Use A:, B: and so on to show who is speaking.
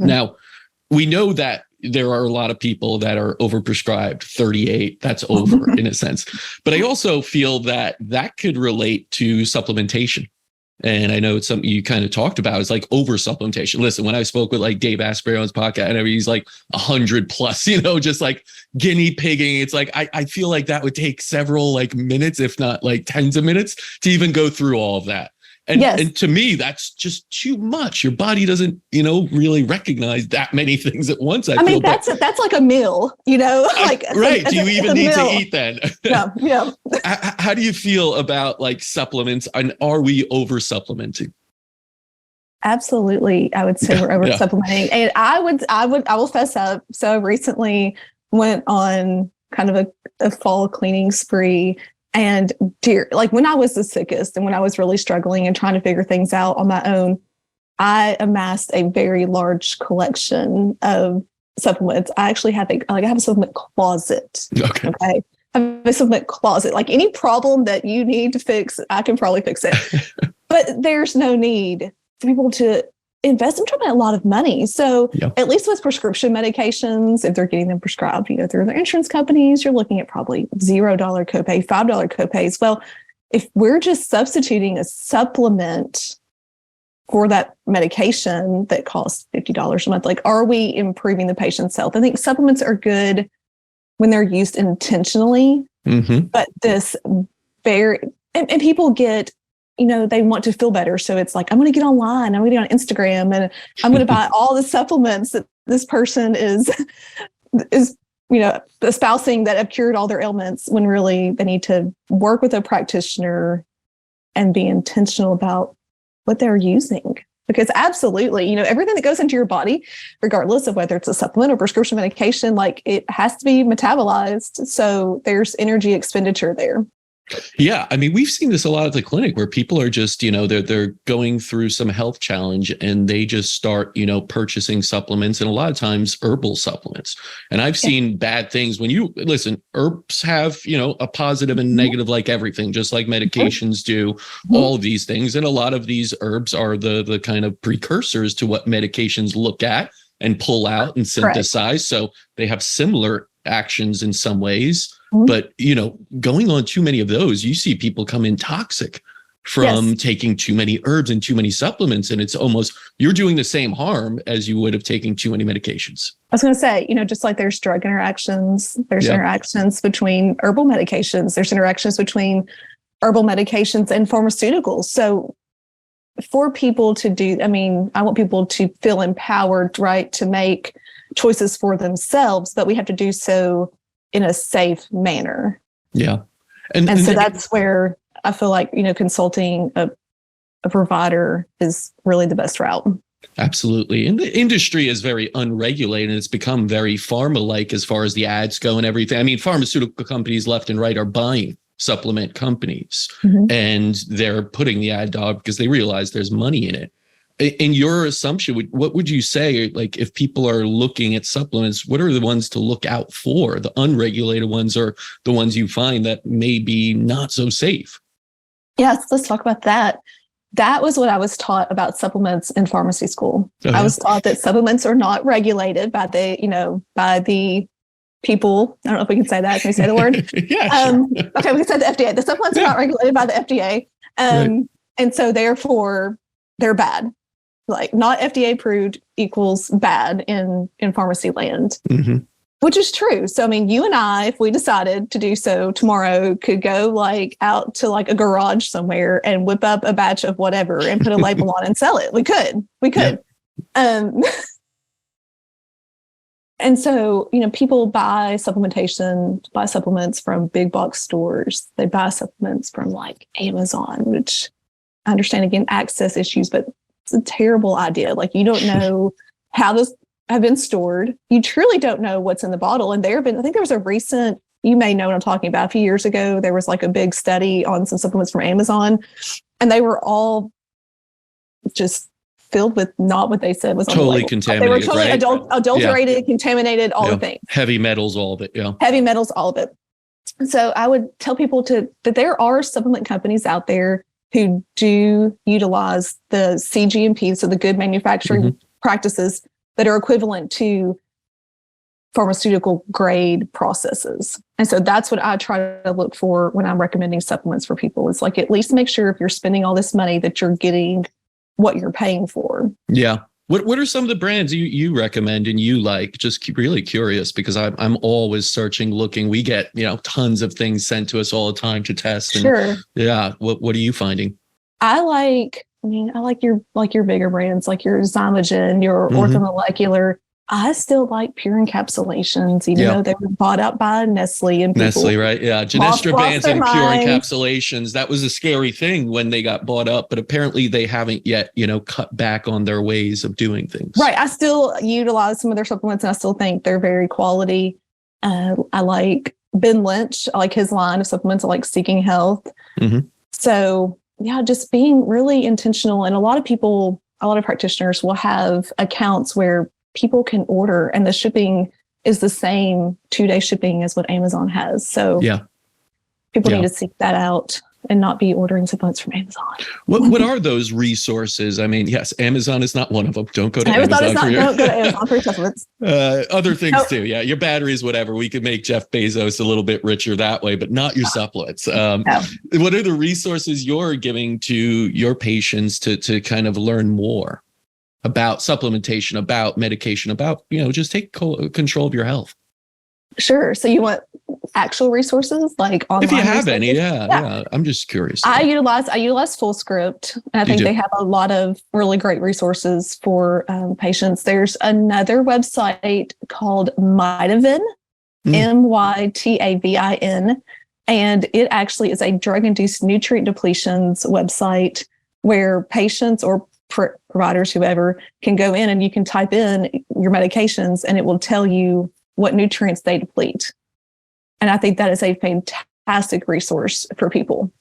A: Now, we know that there are a lot of people that are overprescribed. 38, that's over in a sense. But I also feel that that could relate to supplementation. And I know it's something you kind of talked about is like over-supplementation. Listen, when I spoke with like Dave Asprey on his podcast, and he's like 100 plus, just like guinea pigging. It's like, I feel like that would take several like minutes, if not like tens of minutes to even go through all of that. And, and to me, that's just too much. Your body doesn't, really recognize that many things at once.
B: I mean, that's like a meal, like
A: right. Do you even need to eat then?
B: Yeah.
A: How do you feel about like supplements, and are we over-supplementing?
B: Absolutely. I would say we're over-supplementing. And I will fess up. So I recently went on kind of a fall cleaning spree. And like when I was the sickest and when I was really struggling and trying to figure things out on my own, I amassed a very large collection of supplements. I actually have I have a supplement closet. Okay. I have a supplement closet. Like any problem that you need to fix, I can probably fix it. But there's no need for people to invest in a lot of money. So at least with prescription medications, if they're getting them prescribed, through their insurance companies, you're looking at probably $0 copay, $5 copays. Well, if we're just substituting a supplement for that medication that costs $50 a month, like, are we improving the patient's health? I think supplements are good when they're used intentionally, but this and people get, they want to feel better. So it's like, I'm going to get online, I'm going to get on Instagram, and I'm going to buy all the supplements that this person is espousing that have cured all their ailments, when really they need to work with a practitioner and be intentional about what they're using. Because absolutely, everything that goes into your body, regardless of whether it's a supplement or prescription medication, like it has to be metabolized. So there's energy expenditure there.
A: Yeah. I mean, we've seen this a lot at the clinic where people are just, they're going through some health challenge and they just start, purchasing supplements, and a lot of times herbal supplements. And I've seen bad things when you listen, herbs have, a positive and negative, like everything, just like medications do, all of these things. And a lot of these herbs are the kind of precursors to what medications look at and pull out and synthesize. So they have similar actions in some ways. But, going on too many of those, you see people come in toxic from taking too many herbs and too many supplements. And it's almost, you're doing the same harm as you would have taken too many medications.
B: I was going to say, just like there's drug interactions, there's interactions between herbal medications, there's interactions between herbal medications and pharmaceuticals. So for people to I want people to feel empowered, right, to make choices for themselves, but we have to do so in a safe manner.
A: Yeah.
B: And so that's where I feel like, consulting a provider is really the best route.
A: Absolutely. And the industry is very unregulated. It's become very pharma-like as far as the ads go and everything. I mean, pharmaceutical companies left and right are buying supplement companies, and they're putting the ad dog because they realize there's money in it. In your assumption, what would you say, like, if people are looking at supplements, what are the ones to look out for? The unregulated ones, or the ones you find that may be not so safe?
B: Yes, let's talk about that. That was what I was taught about supplements in pharmacy school. I was taught that supplements are not regulated by the people. I don't know if we can say that. Can we say the word?
A: Sure.
B: Okay, we can say the FDA. The supplements are not regulated by the FDA. And so therefore they're bad. Like, not FDA approved equals bad in pharmacy land, which is true. So, I mean, you and I, if we decided to do so tomorrow, could go out to a garage somewhere and whip up a batch of whatever and put a label on and sell it. We could. And so, people buy supplements from big box stores. They buy supplements from Amazon, which I understand, again, access issues, but it's a terrible idea. You don't know how those have been stored. You truly don't know what's in the bottle. And I think there was a recent, you may know what I'm talking about, a few years ago, there was a big study on some supplements from Amazon, and they were all just filled with not what they said was
A: totally contaminated.
B: They were totally adulterated, contaminated, all the things.
A: Heavy metals, all of it. Yeah.
B: Heavy metals, all of it. So I would tell people that there are supplement companies out there who do utilize the CGMP, so the good manufacturing practices, that are equivalent to pharmaceutical grade processes. And so that's what I try to look for when I'm recommending supplements for people. It's like, at least make sure if you're spending all this money that you're getting what you're paying for.
A: Yeah. What are some of the brands you recommend and you like? Just really curious, because I'm always searching, looking. We get, tons of things sent to us all the time to test. And,
B: sure.
A: Yeah. What are you finding?
B: I like your bigger brands, like your Zymogen, your Orthomolecular. I still like pure encapsulations, even though they were bought up by Nestle and
A: Nestle, right? Yeah. Genestra bands and pure encapsulations. That was a scary thing when they got bought up, but apparently they haven't yet, cut back on their ways of doing things.
B: Right. I still utilize some of their supplements and I still think they're very quality. I like Ben Lynch. I like his line of supplements. I like Seeking Health. So yeah, just being really intentional. And a lot of practitioners will have accounts where people can order and the shipping is the same 2-day shipping as what Amazon has. So people need to seek that out and not be ordering supplements from Amazon.
A: What are those resources? I mean, yes, Amazon is not one of them. Don't go to
B: Don't go to
A: Amazon
B: for supplements.
A: Other things too. Yeah, your batteries, whatever. We could make Jeff Bezos a little bit richer that way, but not your supplements. What are the resources you're giving to your patients to kind of learn more about supplementation, about medication, about, just take control of your health?
B: Sure. So you want actual resources like online?
A: If you have any, yeah. I'm just curious.
B: I utilize FullScript. And I think they have a lot of really great resources for patients. There's another website called Mytavin, Mytavin, and it actually is a drug-induced nutrient depletions website where patients or providers, whoever, can go in and you can type in your medications and it will tell you what nutrients they deplete. And I think that is a fantastic resource for people.